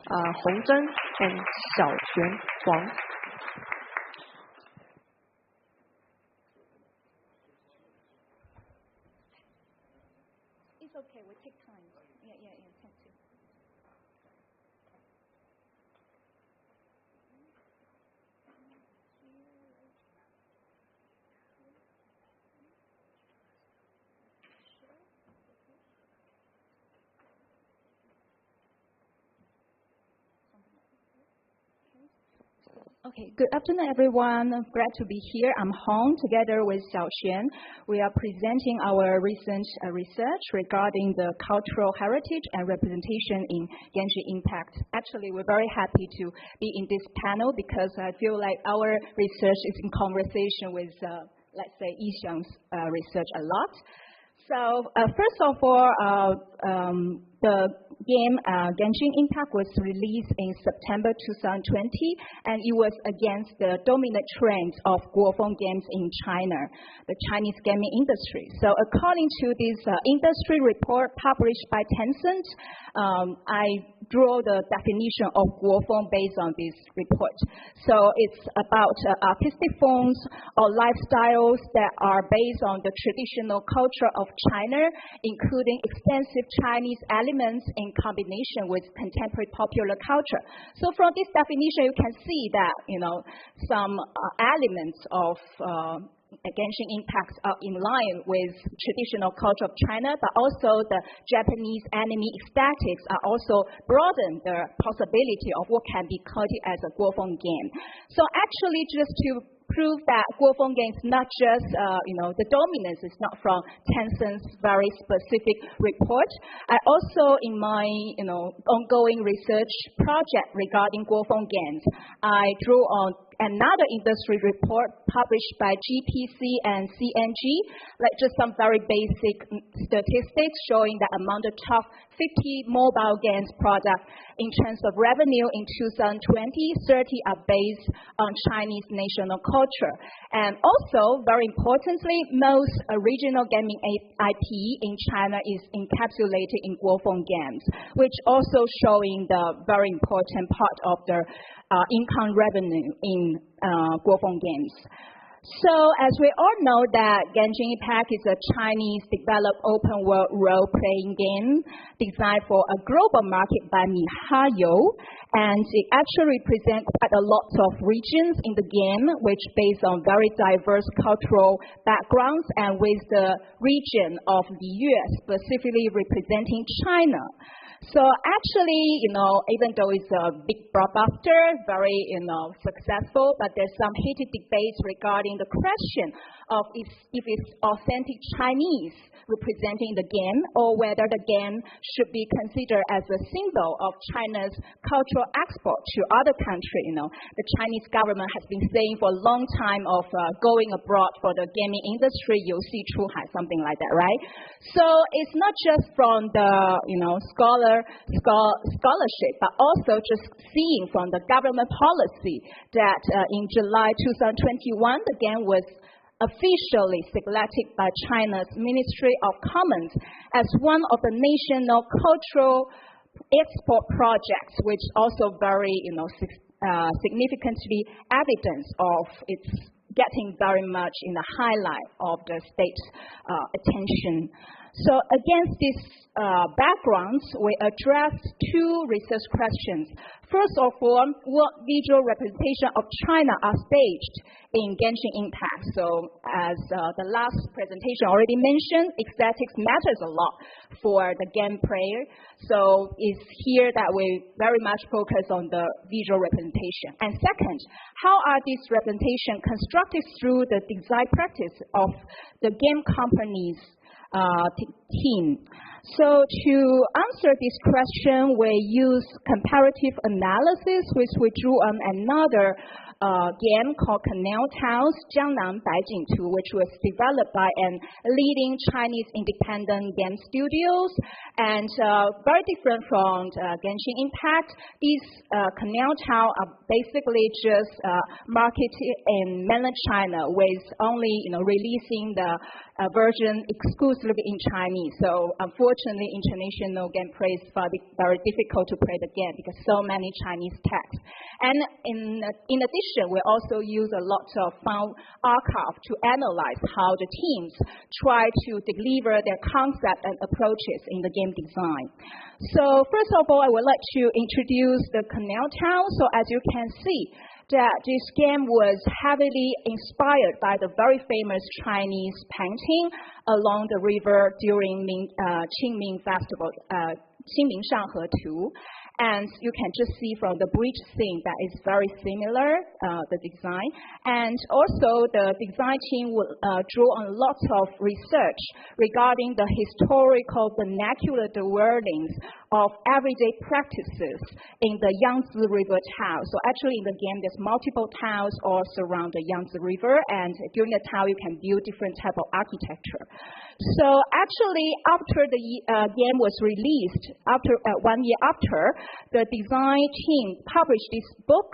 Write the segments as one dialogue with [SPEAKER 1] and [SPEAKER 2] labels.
[SPEAKER 1] ZENG and Xiaoxuan HUANG.
[SPEAKER 2] It's okay, we take time. Yeah, thank you. Okay, good afternoon, everyone. I'm glad to be here. I'm Hong, together with Xiaoxuan. We are presenting our recent research regarding the cultural heritage and representation in Genshin Impact. Actually, we're very happy to be in this panel because I feel like our research is in conversation with, let's say, Yixiang's research a lot. So first of all, the game Genshin Impact was released in September 2020, and it was against the dominant trend of Guofeng games in China, the Chinese gaming industry. So according to this industry report published by Tencent, I draw the definition of Guofeng based on this report. So it's about artistic forms or lifestyles that are based on the traditional culture of China, including extensive Chinese elements in combination with contemporary popular culture. So from this definition, you can see that, some elements of Genshin Impact are in line with traditional culture of China, but also the Japanese anime aesthetics are also broaden the possibility of what can be called as a Guofeng game. So actually, just to prove that Guofeng game is not just, the dominance is not from Tencent's very specific report. I also, in my, ongoing research project regarding Guofeng games, I drew on another industry report published by GPC and CNG, like just some very basic statistics showing that among the top 50 mobile games products in terms of revenue in 2020, 30 are based on Chinese national culture. And also, very importantly, most original gaming IP in China is encapsulated in Guofeng games, which also showing the very important part of the income revenue in Guofeng games. So as we all know that Genshin Impact is a Chinese developed open world role-playing game designed for a global market by miHoYo, and it actually represents quite a lot of regions in the game, which based on very diverse cultural backgrounds, and with the region of the US specifically representing China. So actually, even though it's a big blockbuster, very, successful, but there's some heated debates regarding the question of if it's authentic Chinese representing the game, or whether the game should be considered as a symbol of China's cultural export to other countries. The Chinese government has been saying for a long time of going abroad for the gaming industry, 游戏出海, something like that, right? So it's not just from the, scholarship, but also just seeing from the government policy that in July 2021, the game was officially selected by China's Ministry of Commerce as one of the national cultural export projects, which also very, significantly evidence of its getting very much in the highlight of the state's attention. So against these backgrounds, we addressed two research questions. First of all, what visual representation of China are staged in Genshin Impact? So as the last presentation already mentioned, aesthetics matters a lot for the game player. So it's here that we very much focus on the visual representation. And second, how are these representations constructed through the design practice of the game companies team? So to answer this question, we use comparative analysis, which we drew on another game called Canal Towns Jiangnan Baijing 2, which was developed by an leading Chinese independent game studios, and very different from Genshin Impact. These Canal Towns are basically just marketed in mainland China, with only releasing the version exclusively in Chinese. So unfortunately, international gameplay is very difficult to play the game because so many Chinese text. And in addition, we also use a lot of fun archive to analyze how the teams try to deliver their concept and approaches in the game design. So first of all, I would like to introduce the Canal Town. So as you can see, that this game was heavily inspired by the very famous Chinese painting along the river during Qingming Festival, Qingming Shanghe Tu. And you can just see from the bridge scene that is very similar, the design. And also the design team will draw on lots of research regarding the historical vernacular wordings of everyday practices in the Yangtze River town. So actually in the game, there's multiple towns all surround the Yangtze River, and during the town, you can build different type of architecture. So actually, after the game was released, after 1 year after, the design team published this book,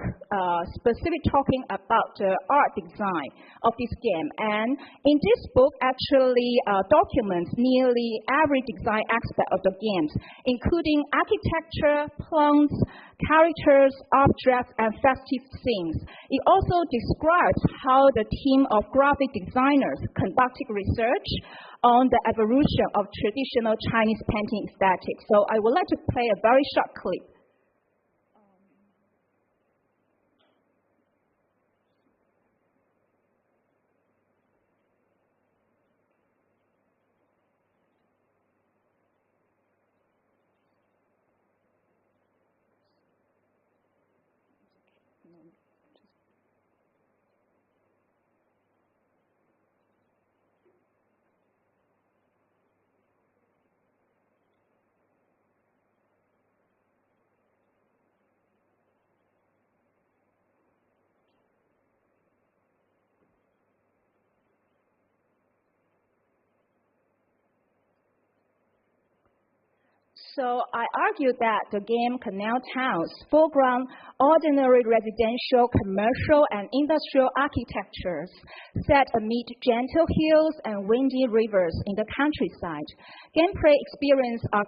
[SPEAKER 2] specifically talking about the art design of this game. And in this book, actually documents nearly every design aspect of the games, including architecture, plans, characters, objects, and festive scenes. It also describes how the team of graphic designers conducted research on the evolution of traditional Chinese painting aesthetics. So I would like to play a very short clip. So I argue that the game Canal Towns foreground ordinary residential, commercial, and industrial architectures set amid gentle hills and windy rivers in the countryside. Gameplay experience are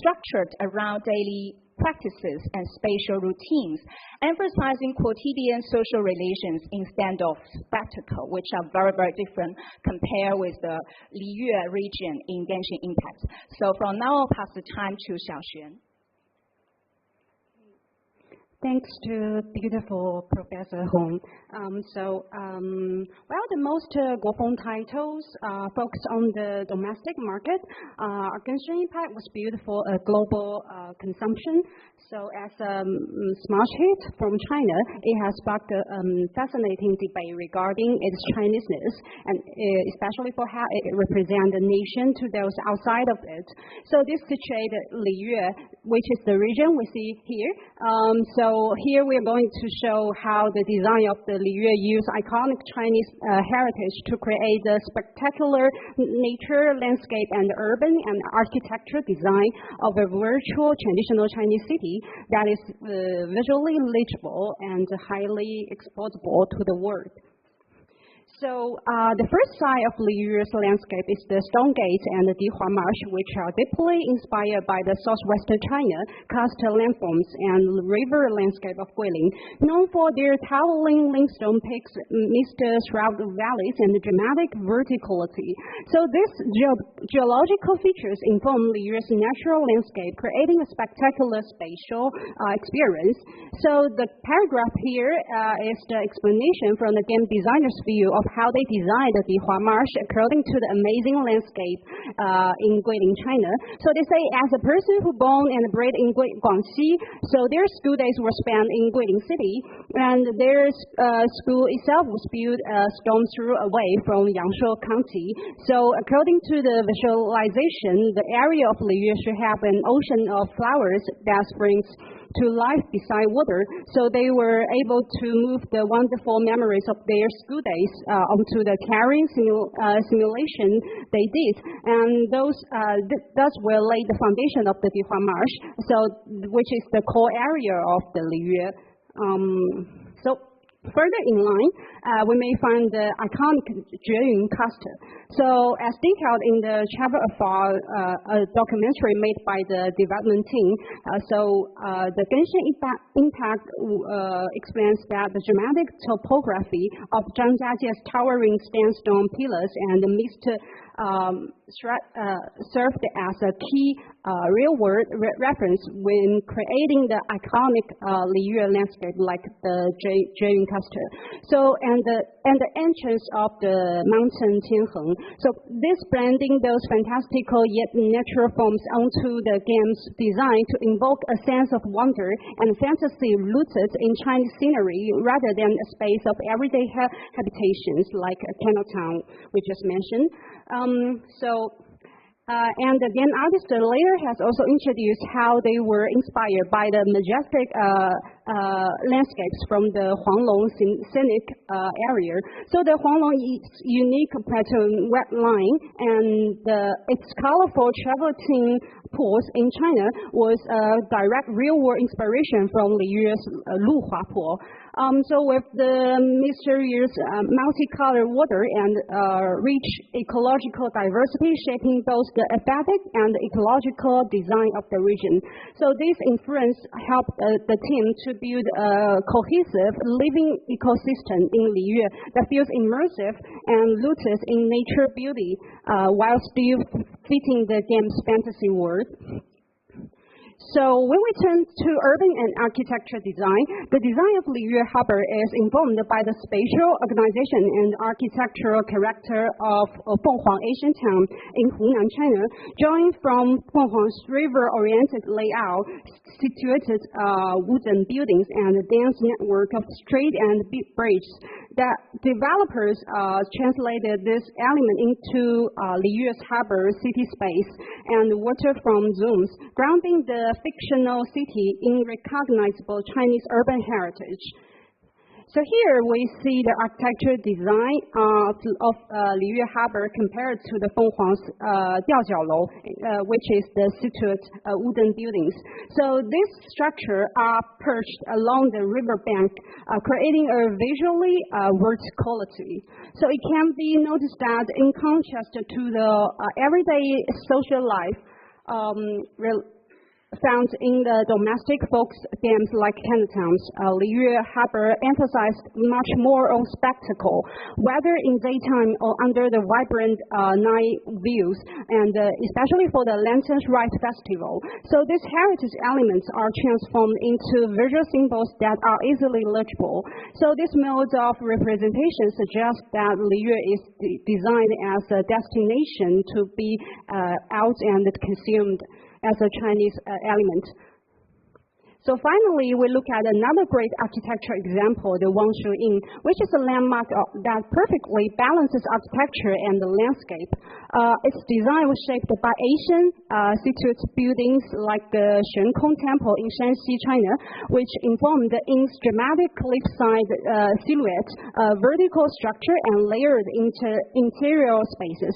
[SPEAKER 2] structured around daily practices and spatial routines, emphasizing quotidian social relations instead of spectacle, which are very, very different compared with the Liyue region in Genshin Impact. So from now, I'll pass the time to Xiaoxuan.
[SPEAKER 3] Thanks to beautiful Professor Hong. Well, the most Guofeng titles focus on the domestic market. Genshin Impact was built for a global consumption. So as a smart hit from China, it has sparked a fascinating debate regarding its Chineseness, and especially for how it represents the nation to those outside of it. So this situated Liyue, which is the region we see here. So here we are going to show how the design of the Liyue used iconic Chinese heritage to create the spectacular nature, landscape, and urban and architecture design of a virtual traditional Chinese city that is visually legible and highly exportable to the world. So the first side of Liyue's landscape is the Stone Gate and the Dihua Marsh, which are deeply inspired by the southwestern China karst landforms and river landscape of Guilin, known for their towering limestone peaks amidst shrouded valleys and dramatic verticality. So these geological features inform Liyue's natural landscape, creating a spectacular spatial experience. So the paragraph here is the explanation from the game designer's view of how they designed the Dihua Marsh according to the amazing landscape in Guilin, China. So they say, as a person who born and bred in Guangxi, so their school days were spent in Guilin City, and their school itself was built a stone's throw away from Yangshuo County. So according to the visualization, the area of Liyue should have an ocean of flowers that springs to life beside water. So they were able to move the wonderful memories of their school days onto the carrying simulation they did. And thus will lay the foundation of the Dihua Marsh, which is the core area of the Liyue. Further in line, we may find the iconic Zhueyun cluster. So, as detailed in the chapter of a documentary made by the development team, the Genshin impact explains that the dramatic topography of Zhangjiajie's towering sandstone pillars and the mixed served as a key real-world reference when creating the iconic Liyue landscape like the Zhueyun cluster. And the entrance of the mountain Tianheng. So this blending those fantastical yet natural forms onto the game's design to invoke a sense of wonder and fantasy rooted in Chinese scenery rather than a space of everyday habitations like Chinatown we just mentioned. And again, artist later has also introduced how they were inspired by the majestic landscapes from the Huanglong scenic area. So the Huanglong is unique plateau wetline, and its colorful travertine pools in China was a direct real-world inspiration from Liyue's Luhua Pool. So with the mysterious multicolored water and rich ecological diversity shaping both the aesthetic and the ecological design of the region. So this influence helped the team to build a cohesive living ecosystem in Liyue that feels immersive and rooted in nature beauty while still fitting the game's fantasy world. So when we turn to urban and architecture design, the design of Liyue Harbor is informed by the spatial organization and architectural character of Fenghuang Ancient Town in Hunan, China, drawing from Fenghuang's river-oriented layout, situated wooden buildings and a dense network of street and bridges. The developers translated this element into Liyue's harbor city space and waterfront zones, grounding the fictional city in recognizable Chinese urban heritage. So here we see the architecture design of Liyue Harbor compared to the Fenghuang's Diaojiaolou, which is the situate wooden buildings. So this structure are perched along the riverbank, creating a visually verticality. So it can be noticed that in contrast to the everyday social life found in the domestic folk games like Chinatowns, Liyue Harbor emphasized much more on spectacle, whether in daytime or under the vibrant night views, and especially for the Lanterns Rite Festival. So these heritage elements are transformed into visual symbols that are easily legible. So this mode of representation suggests that Liyue is designed as a destination to be out and consumed as a Chinese element. So finally, we look at another great architecture example, the Wangshu Inn, which is a landmark that perfectly balances architecture and the landscape. Its design was shaped by Asian situate buildings like the Xuankong Temple in Shanxi, China, which informed the inn's dramatic cliffside silhouette, vertical structure, and layered interior spaces.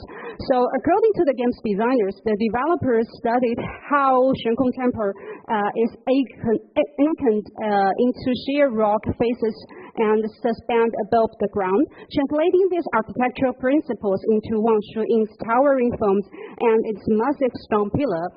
[SPEAKER 3] So according to the game's designers, the developers studied how Xuankong Temple is anchored into sheer rock faces and suspend above the ground, translating these architectural principles into Wangshu Inn's towering forms and its massive stone pillar.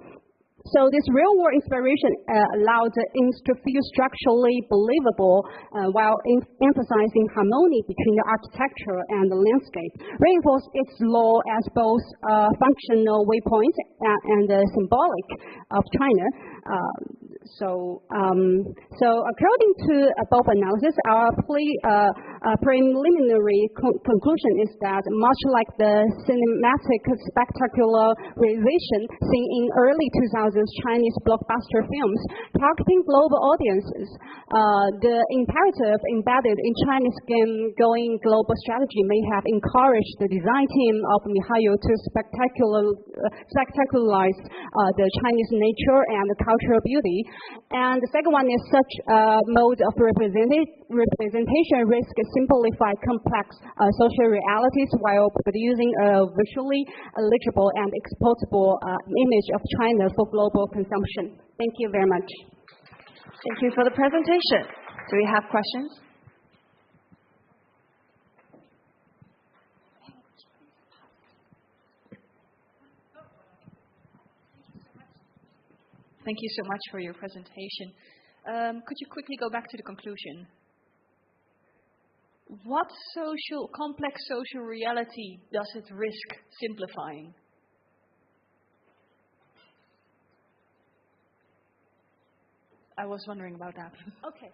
[SPEAKER 3] So this real-world inspiration allowed the inn to feel structurally believable while emphasizing harmony between the architecture and the landscape, reinforced its role as both a functional waypoint and symbolic of China. So according to both analysis, our plea preliminary conclusion is that much like the cinematic spectacularization seen in early 2000s Chinese blockbuster films, targeting global audiences, the imperative embedded in Chinese game-going global strategy may have encouraged the design team of Mihail to spectacularize the Chinese nature and the cultural beauty. And the second one is such a mode of representation risk simplify complex social realities while producing a visually legible and exportable image of China for global consumption. Thank you very much.
[SPEAKER 1] Thank you for the presentation. Do we have questions? Thank you so much for your presentation. Could you quickly go back to the conclusion? What complex social reality does it risk simplifying? I was wondering about that.
[SPEAKER 2] Okay.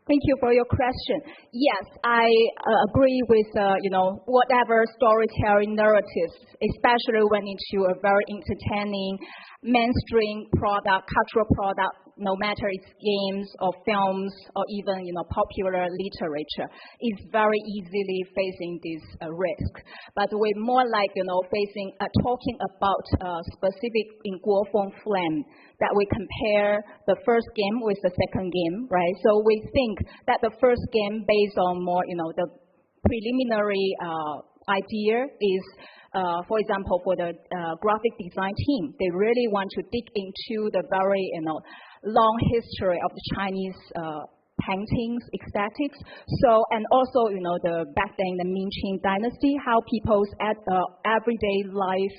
[SPEAKER 2] Thank you for your question. Yes, I agree with whatever storytelling narratives, especially when into a very entertaining mainstream product, cultural product, no matter it's games or films or even popular literature, is very easily facing this risk. But we're more like talking about specific in Guofeng flame, that we compare the first game with the second game, right? So we think that the first game, based on more the preliminary idea is, for example, for the graphic design team, they really want to dig into the very long history of the Chinese paintings, aesthetics. So, and also the back then the Ming Qing dynasty, how people's everyday life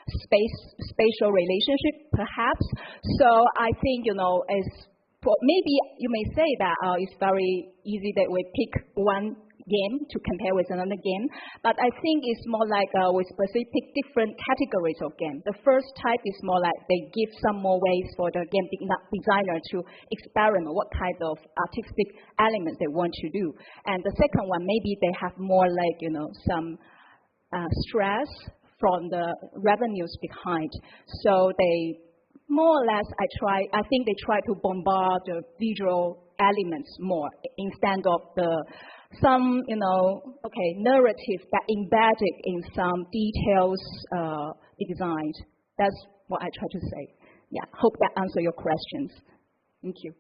[SPEAKER 2] spatial relationship, perhaps. So I think maybe you may say that it's very easy that we pick one game to compare with another game, but I think it's more like we specific different categories of game. The first type is more like they give some more ways for the game designer to experiment what kind of artistic elements they want to do. And the second one, maybe they have more like some stress from the revenues behind. So they more or less, I think they try to bombard the visual elements more instead of some narrative that embedded in some details designed. That's what I try to say. Yeah, hope that answers your questions. Thank you.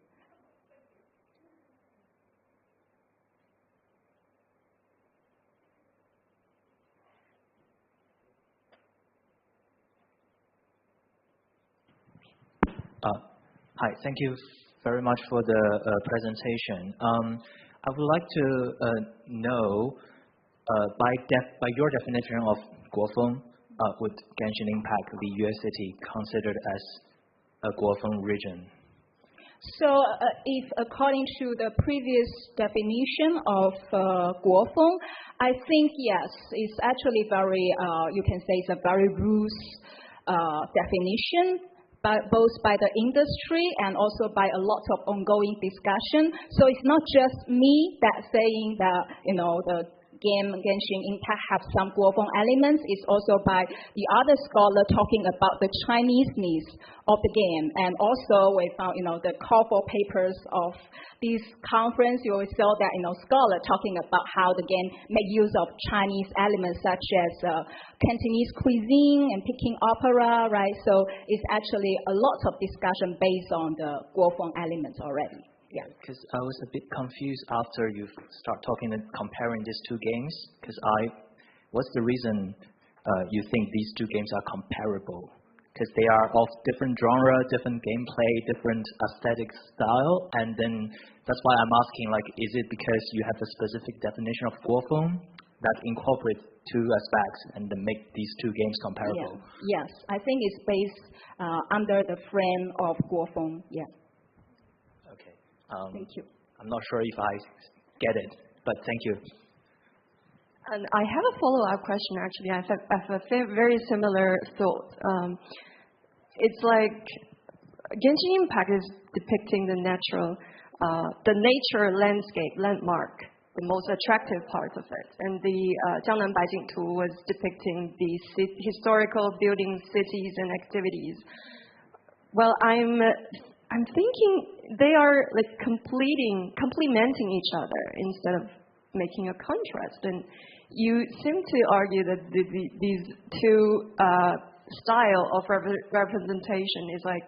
[SPEAKER 4] Hi, thank you very much for the presentation. I would like to know, by your definition of Guofeng, would Genshin Impact, the US city, considered as a Guofeng region?
[SPEAKER 2] So if according to the previous definition of Guofeng, I think yes, it's actually very, you can say it's a very loose definition, both by the industry and also by a lot of ongoing discussion. So it's not just me that saying that, the game Genshin Impact have some Guofeng elements. It's also by the other scholar talking about the Chinese-ness of the game. And also we found, the call for papers of this conference, you will saw that, scholar talking about how the game make use of Chinese elements such as Cantonese cuisine and Peking opera, right? So it's actually a lot of discussion based on the Guofeng elements already. Yeah.
[SPEAKER 4] Because I was a bit confused after you start talking and comparing these two games. Because what's the reason you think these two games are comparable? Because they are of different genre, different gameplay, different aesthetic style, and then that's why I'm asking, like, is it because you have a specific definition of Guofeng that incorporates two aspects and then make these two games comparable?
[SPEAKER 2] Yeah. Yes, I think it's based under the frame of Guofeng. Yeah.
[SPEAKER 4] Okay.
[SPEAKER 2] Thank you.
[SPEAKER 4] I'm not sure if I get it, but thank you.
[SPEAKER 5] And I have a follow-up question, actually. I have a very similar thought. It's like Genshin Impact is depicting the nature landscape, landmark the most attractive part of it. And the Jiangnan Baijing tool was depicting the historical buildings, cities, and activities. Well, I'm thinking they are like complementing each other instead of making a contrast. And you seem to argue that these two style of representation is like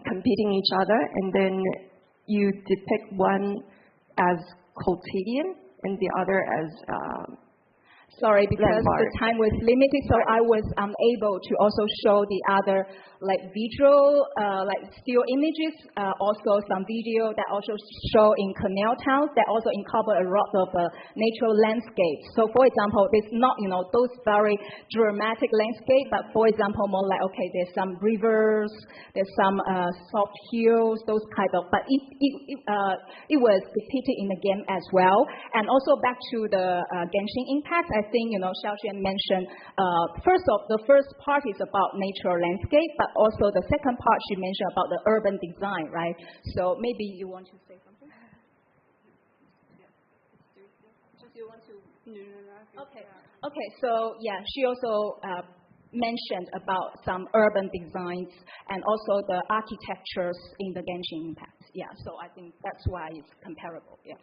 [SPEAKER 5] competing each other, and then you depict one as quotidian and the other as
[SPEAKER 2] sorry, because
[SPEAKER 5] landmark.
[SPEAKER 2] the time was limited, so I was unable to also show the other like visual, like still images, also some video that also show in canal towns that also incorporate a lot of natural landscapes. So for example, it's not, those very dramatic landscape, but for example, more like, okay, there's some rivers, there's some soft hills, those kind of, but it was depicted in the game as well. And also back to the Genshin impact, I think, Xiaoxuan mentioned, the first part is about natural landscape, but also the second part she mentioned about the urban design, right? So maybe you want to say something? Okay, so yeah, she also mentioned about some urban designs and also the architectures in the Genshin impact. Yeah, so I think that's why it's comparable, yeah.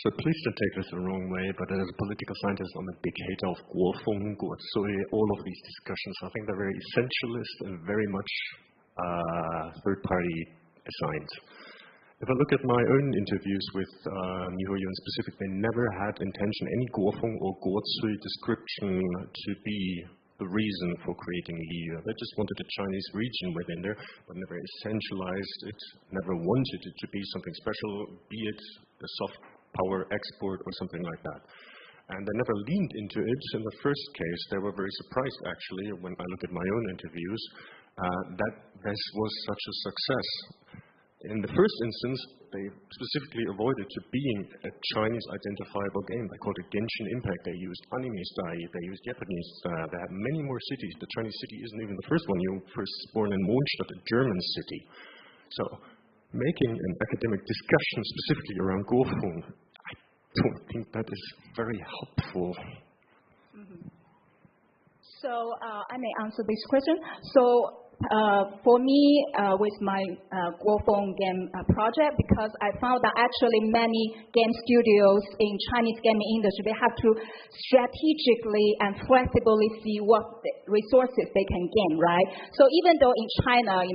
[SPEAKER 6] So please don't take this the wrong way, but as a political scientist, I'm a big hater of Guofeng, Guozui, all of these discussions. I think they're very essentialist and very much third-party assigned. If I look at my own interviews with Mihoyo in specific, they never had intention, any Guofeng or Guozui description to be the reason for creating Liyu. They just wanted a Chinese region within there, but never essentialized it, never wanted it to be something special, be it a soft power export or something like that. And they never leaned into it. In the first case, they were very surprised, actually, when I look at my own interviews, that this was such a success. In the first instance, they specifically avoided to being a Chinese identifiable game. They called it Genshin Impact. They used anime style, they used Japanese style. They had many more cities. The Chinese city isn't even the first one. You were first born in Mondstadt, a German city. So making an academic discussion specifically around Guofeng, I don't think that is very helpful.
[SPEAKER 2] Mm-hmm. So I may answer this question. So for me, with my Guofeng game project, because I found that actually many game studios in Chinese gaming industry, they have to strategically and flexibly see what resources they can gain, right? So even though in China,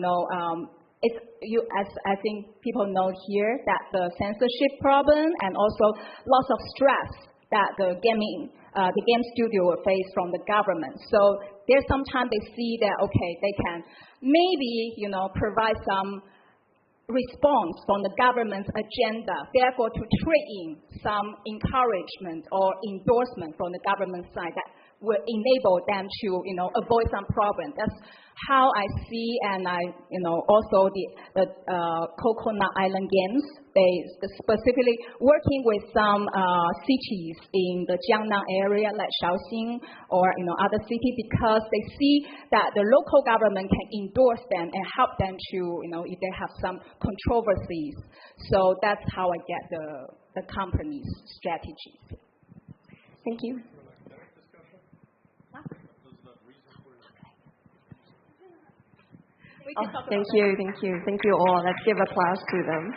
[SPEAKER 2] as I think people know here, that the censorship problem and also lots of stress that the game studio will face from the government. So there's sometimes they see that, okay, they can maybe, provide some response from the government's agenda, therefore to trade in some encouragement or endorsement from the government side that will enable them to, avoid some problem. That's how I see, and also the Coconut Island Games, they specifically working with some cities in the Jiangnan area, like Shaoxing or other cities, because they see that the local government can endorse them and help them to, if they have some controversies. So that's how I get the company's strategy.
[SPEAKER 5] Thank you. Thank you all. Let's give applause to them.